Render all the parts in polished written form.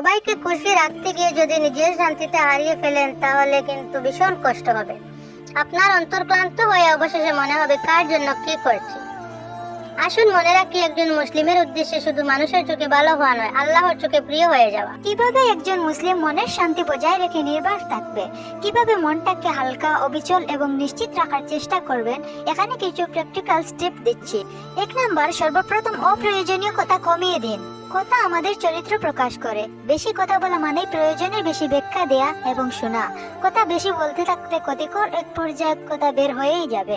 সবাইকে খুশি রাখতে গিয়ে যদি নিজের শান্তিতে হারিয়ে ফেলেন তাহলে কিন্তু ভীষণ কষ্ট হবে। আপনার অন্তর ক্লান্ত হয়ে অবশেষে মনে হবে কার জন্য কি করছি। আসুন মনে রাখি, একজন মুসলিমের উদ্দেশ্যে শুধু মানুষের চোখে ভালো হওয়া নয়, আল্লাহর চোখে প্রিয় হয়ে যাওয়া। কিভাবে একজন মুসলিম মনের শান্তি বজায় রেখে নির্ভর থাকবে, কিভাবে মনটাকে হালকা, অবিচল এবং নিশ্চিত রাখার চেষ্টা করবেন, এখানে কিছু প্র্যাকটিক্যাল স্টেপ দিচ্ছি। 1 নাম্বার, সর্বপ্রথম অপ্রয়োজনীয় কথা কমিয়ে দিন। কথা আমাদের চরিত্র প্রকাশ করে। বেশি কথা বলা মানেই প্রয়োজনের বেশি ব্যাখ্যা দেয়া এবং শোনা। কথা বেশি বলতে থাকতে ক্ষতিকর এক পর্যায়ে কথা বের হয়েই যাবে।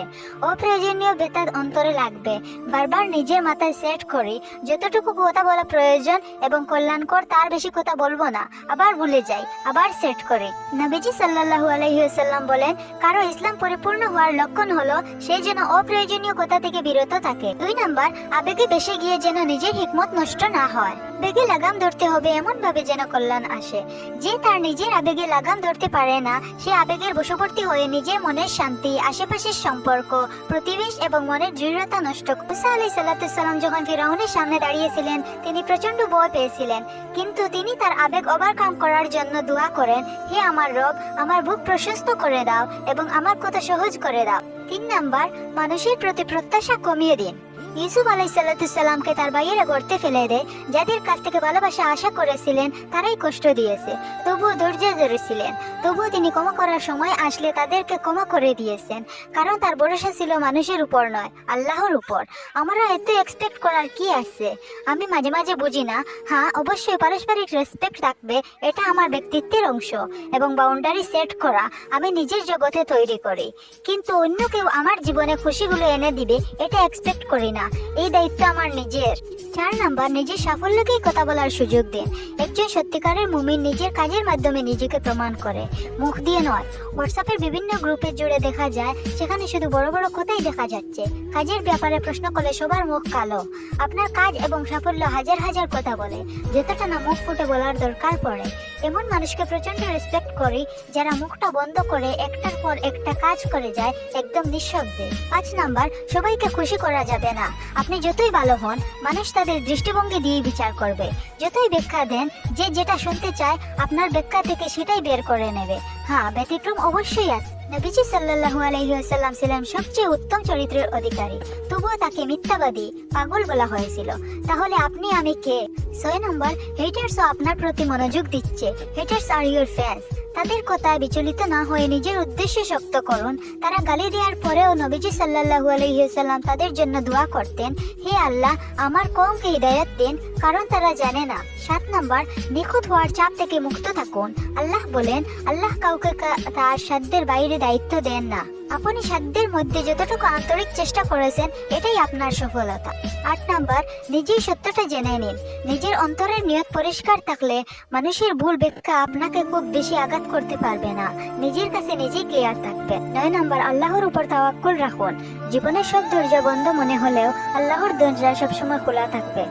অপ্রয়োজনীয় বেতা অন্তরে লাগবে। বারবার নিজের মাথায় সেট করি যতটুকু কথা বলা প্রয়োজন এবং কল্যাণকর তার বেশি কথা বলবো না, আবার ভুলে যাই, আবার সেট করি। নবীজি সাল্লাল্লাহু আলাইহি ওয়াসাল্লাম বলেন, কারো ইসলাম পরিপূর্ণ হওয়ার লক্ষণ হলো সে যেন অপ্রয়োজনীয় কথা থেকে বিরত থাকে। 2 নাম্বার, আবেগে বেশি গিয়ে যেন নিজের হিকমত নষ্ট না হয়। বেগে লাগাম ধরতে হবে এমন ভাবে যেন কল্যাণ আসে। যে তার নিজের আবেগে লাগাম ধরতে পারে না, সে আবেগের বশবর্তী হয়ে নিজের মনের শান্তি, আশেপাশের সম্পর্ক, প্রতিবেশ এবং মনের দৃঢ়তা নষ্ট করে। মুসা আলাইহিস সালাম যখন ফিরআউনের সামনে দাঁড়িয়েছিলেন, তিনি প্রচন্ড ভয় পেয়েছিলেন, কিন্তু তিনি তার আবেগ ওভারকাম করার জন্য দোয়া করেন, হে আমার রব, আমার বুক প্রশস্ত করে দাও এবং আমার কথা সহজ করে দাও। 3 নাম্বার, মানুষের প্রতি প্রত্যাশা কমিয়ে দিন। ইউসুফ আলাইহিস সালামকে তার ভাইয়েরা গর্তে ফেলে দেয়। যাদের কাছ থেকে ভালোবাসা আশা করেছিলেন তারাই কষ্ট দিয়েছে, তবুও ধৈর্য ধরেছিলেন। তবুও তিনি ক্ষমা করার সময় আসলে তাদেরকে ক্ষমা করে দিয়েছেন, কারণ তার ভরসা ছিল মানুষের উপর নয়, আল্লাহর উপর। আমরা এত এক্সপেক্ট করার কি আছে? আমি মাঝে মাঝে বুঝি না। হ্যাঁ, অবশ্যই পারস্পরিক রেসপেক্ট থাকবে, এটা আমার ব্যক্তিত্বের অংশ, এবং বাউন্ডারি সেট করা আমি নিজের জগতে তৈরি করি, কিন্তু অন্য কেউ আমার জীবনে খুশিগুলো এনে দিবে এটা এক্সপেক্ট করি না। এই দায়িত্ব আমার নিজের। 4 নাম্বার, নিজের সাফল্যকেই কথা বলার সুযোগ দিন। একজন সত্যিকারের মুমিন নিজের কাজের মাধ্যমে নিজেকে প্রমাণ করে, মুখ দিয়ে নয়। হোয়াটসঅ্যাপের বিভিন্ন গ্রুপে জুড়ে দেখা যায় সেখানে শুধু বড় বড় কথাই দেখা যাচ্ছে। কাজের ব্যাপারে প্রশ্ন করলে সবার মুখ কালো। আপনার কাজ এবং সাফল্য হাজার হাজার কথা বলে, যতটা না মুখ ফুটে বলার দরকার পড়ে। এমন মানুষকে প্রচন্ড রেসপেক্ট করি যারা মুখটা বন্ধ করে একটার পর একটা কাজ করে যায় একদম নিঃশব্দে। 5 নাম্বার, সবাইকে খুশি করা যাবে না। আপনি যতই ভালো হন, মানুষ তাদের দৃষ্টিভঙ্গি দিয়ে বিচার করবে। যতই ব্যাখ্যা দেন, যে যেটা শুনতে চায় আপনার ব্যাখ্যা থেকে সেটাই বের করে নেবে। হ্যাঁ, ব্যতিক্রম অবশ্যই আছে। নবীজি সাল্লাল্লাহু আলাইহি ওয়াসাল্লাম ছিলেন সবচেয়ে উত্তম চরিত্রের অধিকারী, তবুও তাকে মিথ্যাবাদী, পাগল বলা হয়েছিল। তাহলে আপনি আমি কে? 6 নম্বর, হেটার্সও আপনার প্রতি মনোযোগ দিচ্ছে। হেটার্স আর ইউর ফ্যান্স। তাদের কথায় বিচলিত না হয়ে নিজের উদ্দেশ্য শক্ত করুন। তারা গালি দেওয়ার পরেও নবীজি সাল্লাল্লাহু আলাইহি ওয়াসাল্লাম তাদের জন্য দোয়া করতেন, হে আল্লাহ, আমার কওমকে হিদায়াত দিন, কারণ তারা জানে না। 7 নম্বর, নিখুঁত হওয়ার চাপ থেকে মুক্ত থাকুন। আল্লাহ বলেন, আল্লাহ কাউকে তার সাধ্যের বাইরে দায়িত্ব দেন না। আপনি সাধ্যের মধ্যে যতটুকু আন্তরিক চেষ্টা করেছেন এটাই আপনার সফলতা। 8 নাম্বার, নিজেই সত্যটা জেনে নিন। নিজের অন্তরের নিয়ত পরিষ্কার থাকলে মানুষের ভুল ব্যাখ্যা আপনাকে খুব বেশি আঘাত করতে পারবে না। নিজের কাছে নিজেই ক্লিয়ার থাকবে। 9 নাম্বার, আল্লাহর উপর তাওয়াক্কুল রাখুন। জীবনের সব দরজা বন্ধ মনে হলেও আল্লাহর দরজা সবসময় খোলা থাকবে।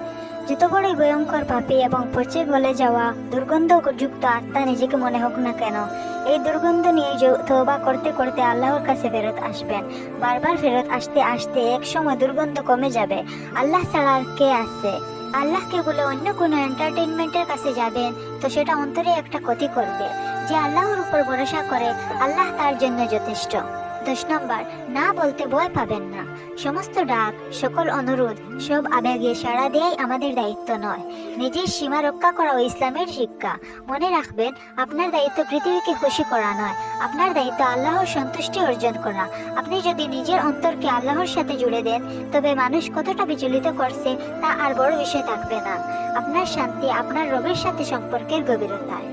যত বড়ই ভয়ঙ্কর পাপী এবং পচে গলে যাওয়া দুর্গন্ধযুক্ত আত্মা নিজেকে মনে হোক না কেন, এই দুর্গন্ধ নিয়ে তওবা করতে করতে আল্লাহর কাছে ফেরত আসবেন। বারবার ফেরত আসতে আসতে এক সময় দুর্গন্ধ কমে যাবে। আল্লাহ ছাড়া আর কে আছে? আল্লাহকে বলে অন্য কোনো এন্টারটেইনমেন্টের কাছে যাবেন তো সেটা অন্তরে একটা ক্ষতি করবে। যে আল্লাহর উপর ভরসা করে, আল্লাহ তার জন্য যথেষ্ট। 10 নম্বর, না বলতে ভয় পাবেন না। সমস্ত ডাক, সকল অনুরোধ, সব আবেগে সাড়া দেয়াই আমাদের দায়িত্ব নয়, নিজের সীমা রক্ষা করা ও ইসলামের শিক্ষা। মনে রাখবেন, আপনার দায়িত্ব পৃথিবীকে খুশি করা নয়, আপনার দায়িত্ব আল্লাহর সন্তুষ্টি অর্জন করা। আপনি যদি নিজের অন্তরকে আল্লাহর সাথে জুড়ে দেন, তবে মানুষ কতটা বিচলিত করছে তা আর বড় বিষয় থাকবে না। আপনার শান্তি আপনার রবের সাথে সম্পর্কের গভীরতায়।